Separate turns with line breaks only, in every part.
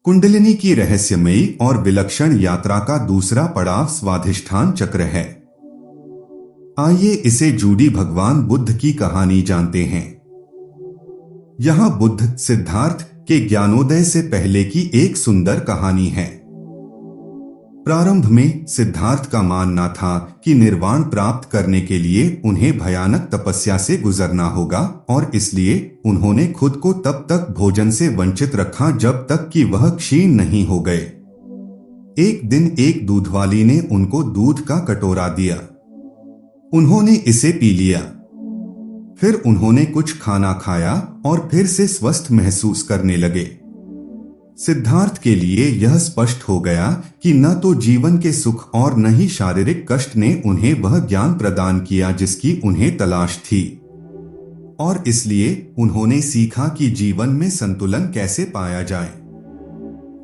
कुंडलिनी की रहस्यमयी और विलक्षण यात्रा का दूसरा पड़ाव स्वाधिष्ठान चक्र है। आइए इसे जुड़ी भगवान बुद्ध की कहानी जानते हैं। यहाँ बुद्ध सिद्धार्थ के ज्ञानोदय से पहले की एक सुंदर कहानी है। प्रारंभ में सिद्धार्थ का मानना था कि निर्वाण प्राप्त करने के लिए उन्हें भयानक तपस्या से गुजरना होगा और इसलिए उन्होंने खुद को तब तक भोजन से वंचित रखा जब तक कि वह क्षीण नहीं हो गए। एक दिन एक दूधवाली ने उनको दूध का कटोरा दिया। उन्होंने इसे पी लिया। फिर उन्होंने कुछ खाना खाया और फिर से स्वस्थ महसूस करने लगे। सिद्धार्थ के लिए यह स्पष्ट हो गया कि न तो जीवन के सुख और न ही शारीरिक कष्ट ने उन्हें वह ज्ञान प्रदान किया जिसकी उन्हें तलाश थी, और इसलिए उन्होंने सीखा कि जीवन में संतुलन कैसे पाया जाए।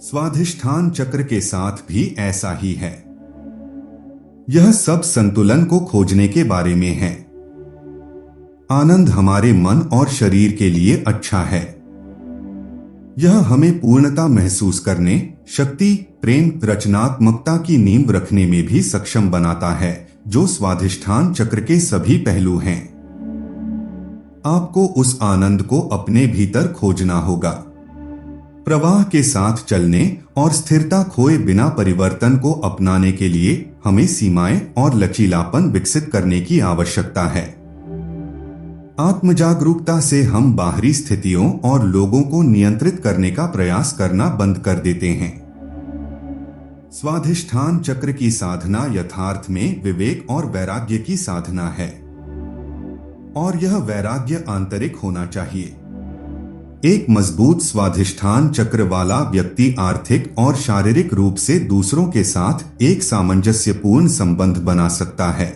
स्वाधिष्ठान चक्र के साथ भी ऐसा ही है। यह सब संतुलन को खोजने के बारे में है। आनंद हमारे मन और शरीर के लिए अच्छा है। यह हमें पूर्णता महसूस करने, शक्ति, प्रेम, रचनात्मकता की नींव रखने में भी सक्षम बनाता है, जो स्वाधिष्ठान चक्र के सभी पहलू हैं। आपको उस आनंद को अपने भीतर खोजना होगा। प्रवाह के साथ चलने और स्थिरता खोए बिना परिवर्तन को अपनाने के लिए हमें सीमाएं और लचीलापन विकसित करने की आवश्यकता है। आत्मजागरूकता से हम बाहरी स्थितियों और लोगों को नियंत्रित करने का प्रयास करना बंद कर देते हैं। स्वाधिष्ठान चक्र की साधना यथार्थ में विवेक और वैराग्य की साधना है, और यह वैराग्य आंतरिक होना चाहिए। एक मजबूत स्वाधिष्ठान चक्र वाला व्यक्ति आर्थिक और शारीरिक रूप से दूसरों के साथ एक सामंजस्यपूर्ण संबंध बना सकता है।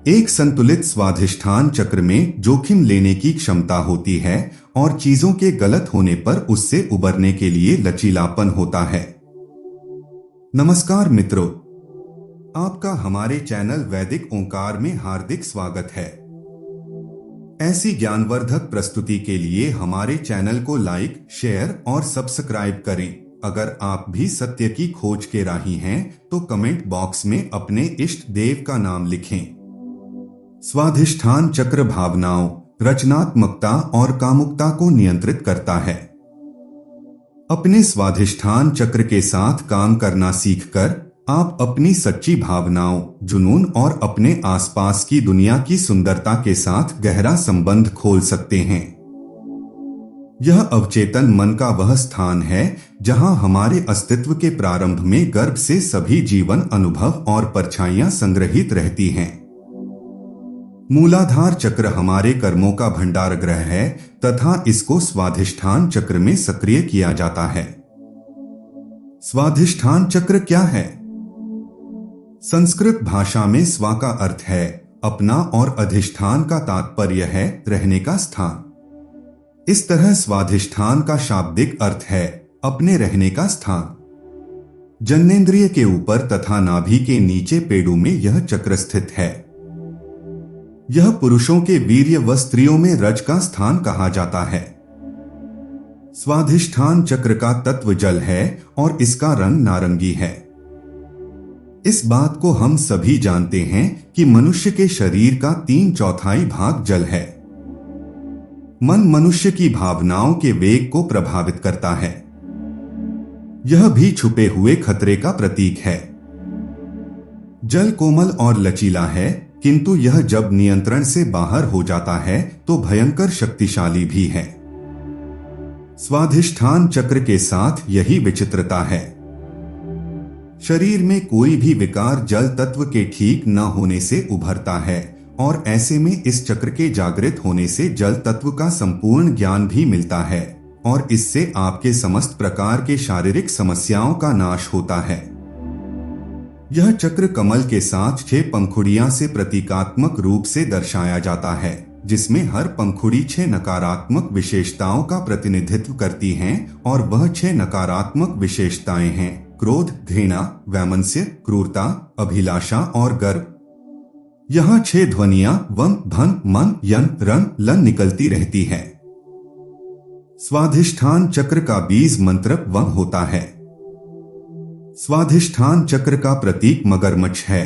एक संतुलित स्वाधिष्ठान चक्र में जोखिम लेने की क्षमता होती है और चीजों के गलत होने पर उससे उबरने के लिए लचीलापन होता है। नमस्कार मित्रों, आपका हमारे चैनल वैदिक ओंकार में हार्दिक स्वागत है। ऐसी ज्ञानवर्धक प्रस्तुति के लिए हमारे चैनल को लाइक, शेयर और सब्सक्राइब करें। अगर आप भी सत्य की खोज के राही हैं तो कमेंट बॉक्स में अपने इष्ट देव का नाम लिखें। स्वाधिष्ठान चक्र भावनाओं, रचनात्मकता और कामुकता को नियंत्रित करता है। अपने स्वाधिष्ठान चक्र के साथ काम करना सीखकर आप अपनी सच्ची भावनाओं, जुनून और अपने आसपास की दुनिया की सुंदरता के साथ गहरा संबंध खोल सकते हैं। यह अवचेतन मन का वह स्थान है जहां हमारे अस्तित्व के प्रारंभ में गर्भ से सभी जीवन अनुभव और परछाइयां संग्रहित रहती हैं। मूलाधार चक्र हमारे कर्मों का भंडार गृह है तथा इसको स्वाधिष्ठान चक्र में सक्रिय किया जाता है। स्वाधिष्ठान चक्र क्या है? संस्कृत भाषा में स्वा का अर्थ है अपना और अधिष्ठान का तात्पर्य है रहने का स्थान। इस तरह स्वाधिष्ठान का शाब्दिक अर्थ है अपने रहने का स्थान। जननेंद्रिय के ऊपर तथा नाभि के नीचे पेड़ों में यह चक्र स्थित है। यह पुरुषों के वीर्य व स्त्रियों में रज का स्थान कहा जाता है। स्वाधिष्ठान चक्र का तत्व जल है और इसका रंग नारंगी है। इस बात को हम सभी जानते हैं कि मनुष्य के शरीर का 3/4 भाग जल है। मन मनुष्य की भावनाओं के वेग को प्रभावित करता है। यह भी छुपे हुए खतरे का प्रतीक है। जल कोमल और लचीला है, किंतु यह जब नियंत्रण से बाहर हो जाता है तो भयंकर शक्तिशाली भी है। स्वाधिष्ठान चक्र के साथ यही विचित्रता है। शरीर में कोई भी विकार जल तत्व के ठीक न होने से उभरता है और ऐसे में इस चक्र के जागृत होने से जल तत्व का संपूर्ण ज्ञान भी मिलता है और इससे आपके समस्त प्रकार के शारीरिक समस्याओं का नाश होता है। यह चक्र कमल के साथ 6 पंखुड़ियां से प्रतीकात्मक रूप से दर्शाया जाता है, जिसमें हर पंखुड़ी 6 नकारात्मक विशेषताओं का प्रतिनिधित्व करती हैं और वह 6 नकारात्मक विशेषताएं हैं क्रोध, घृणा, वैमनस्य, क्रूरता, अभिलाषा और गर्व। यहाँ 6 ध्वनियां वम, भन, मन, यन, रन, लन निकलती रहती है। स्वाधिष्ठान चक्र का बीज मंत्र वं होता है। स्वाधिष्ठान चक्र का प्रतीक मगरमच्छ है।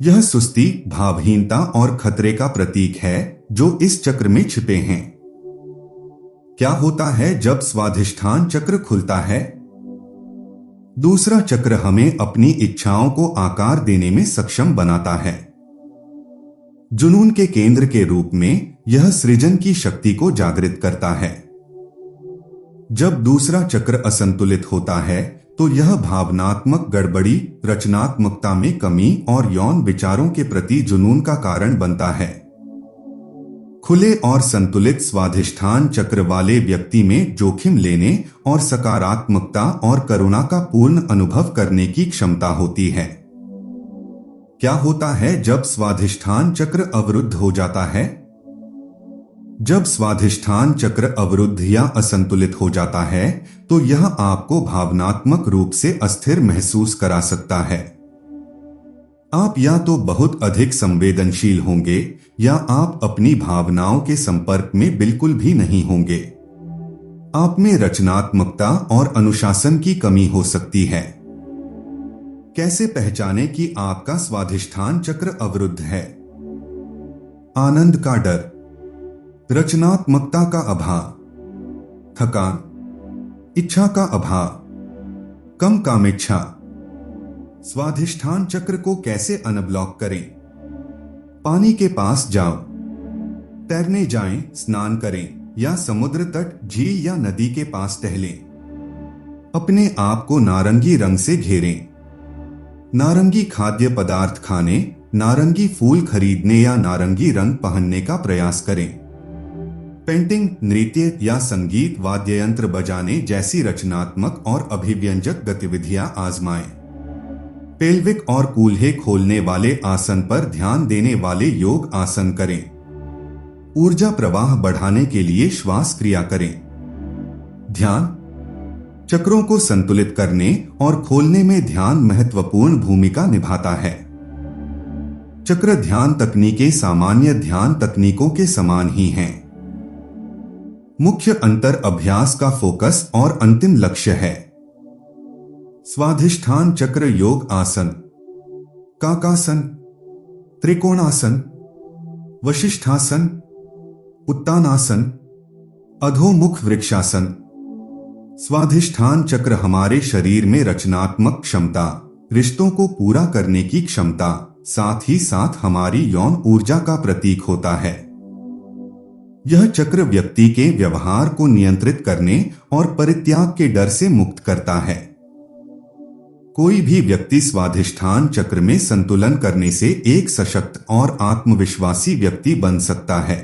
यह सुस्ती, भावहीनता और खतरे का प्रतीक है जो इस चक्र में छिपे हैं। क्या होता है जब स्वाधिष्ठान चक्र खुलता है? दूसरा चक्र हमें अपनी इच्छाओं को आकार देने में सक्षम बनाता है। जुनून के केंद्र के रूप में यह सृजन की शक्ति को जागृत करता है। जब दूसरा चक्र असंतुलित होता है तो यह भावनात्मक गड़बड़ी, रचनात्मकता में कमी और यौन विचारों के प्रति जुनून का कारण बनता है। खुले और संतुलित स्वाधिष्ठान चक्र वाले व्यक्ति में जोखिम लेने और सकारात्मकता और करुणा का पूर्ण अनुभव करने की क्षमता होती है। क्या होता है जब स्वाधिष्ठान चक्र अवरुद्ध हो जाता है? जब स्वाधिष्ठान चक्र अवरुद्ध या असंतुलित हो जाता है तो यह आपको भावनात्मक रूप से अस्थिर महसूस करा सकता है। आप या तो बहुत अधिक संवेदनशील होंगे या आप अपनी भावनाओं के संपर्क में बिल्कुल भी नहीं होंगे। आप में रचनात्मकता और अनुशासन की कमी हो सकती है। कैसे पहचानें कि आपका स्वाधिष्ठान चक्र अवरुद्ध है? आनंद का डर, रचनात्मकता का अभाव, थकान, इच्छा का अभाव, कम कामेच्छा। स्वाधिष्ठान चक्र को कैसे अनब्लॉक करें? पानी के पास जाओ, तैरने जाएं, स्नान करें या समुद्र तट, झील या नदी के पास टहलें। अपने आप को नारंगी रंग से घेरें। नारंगी खाद्य पदार्थ खाने, नारंगी फूल खरीदने या नारंगी रंग पहनने का प्रयास करें। पेंटिंग, नृत्य या संगीत, वाद्ययंत्र बजाने जैसी रचनात्मक और अभिव्यंजक गतिविधियां आजमाएं। पेल्विक और कूल्हे खोलने वाले आसन पर ध्यान देने वाले योग आसन करें। ऊर्जा प्रवाह बढ़ाने के लिए श्वास क्रिया करें। ध्यान चक्रों को संतुलित करने और खोलने में ध्यान महत्वपूर्ण भूमिका निभाता है। चक्र ध्यान तकनीकें सामान्य ध्यान तकनीकों के समान ही हैं। मुख्य अंतर अभ्यास का फोकस और अंतिम लक्ष्य है। स्वाधिष्ठान चक्र योग आसन, काकासन, त्रिकोणासन, वशिष्ठासन, उत्तानासन, अधोमुख वृक्षासन। स्वाधिष्ठान चक्र हमारे शरीर में रचनात्मक क्षमता, रिश्तों को पूरा करने की क्षमता, साथ ही साथ हमारी यौन ऊर्जा का प्रतीक होता है। यह चक्र व्यक्ति के व्यवहार को नियंत्रित करने और परित्याग के डर से मुक्त करता है। कोई भी व्यक्ति स्वाधिष्ठान चक्र में संतुलन करने से एक सशक्त और आत्मविश्वासी व्यक्ति बन सकता है।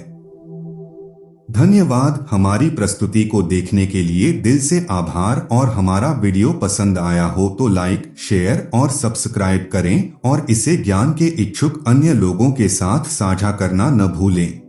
धन्यवाद। हमारी प्रस्तुति को देखने के लिए दिल से आभार और हमारा वीडियो पसंद आया हो तो लाइक, शेयर और सब्सक्राइब करें और इसे ज्ञान के इच्छुक अन्य लोगों के साथ साझा करना न भूलें।